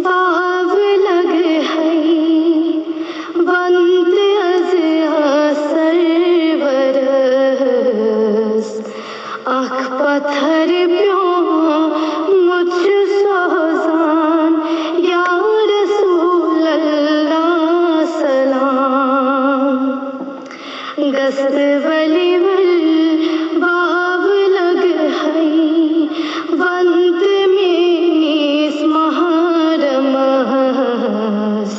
واو لگ ہے وند از سرورس آنکھ پتھر پیوں مجھ سوزان یا رسول اللہ سلام گست ولی واو لگ ہے وند میں مہارمس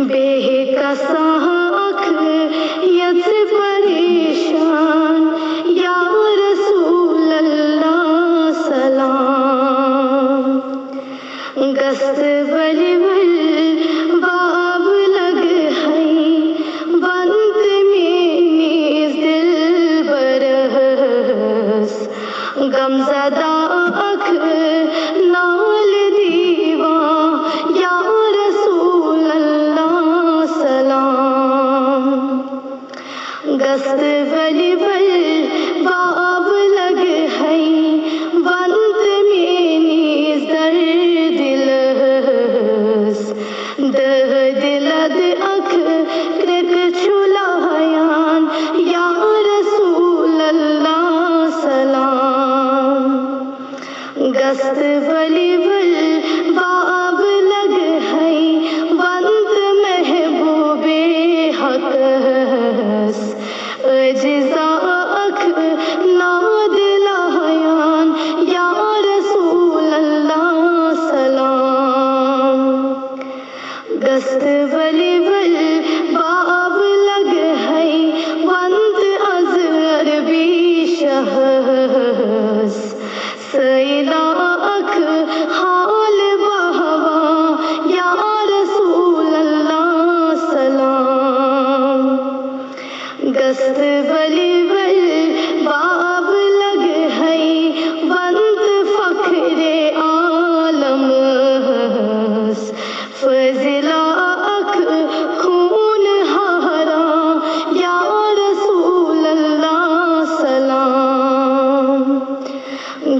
بے کسا اکھ یت پریشان یا رسول اللہ سلام گست ولی واو لگ ہے وند میں دل برس غم زدہ اکھ نال دیواں یا رسول اللہ سلام گست ولی واو لگ ہے وند میں در دلس دہ دلد اکھ کرک چھلایان یا رسول اللہ سلام گست ولی واو لگ ہے وند محبوب حق اجزا اکھ ناد لایان یا رسول اللہ سلام گست ولی واو لگ ہے وند از عربی شہس سیلا اکھ حال بہوا یا رسول اللہ سلام گست ولی واو لگ ہے وند فخر عالم فضلا اکھ خون ہارا یا رسول اللہ سلام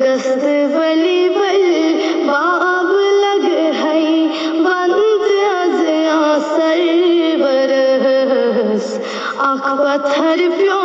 گست ولی واو لگ ہے وند از سرورس آنکھ پتھر پیوں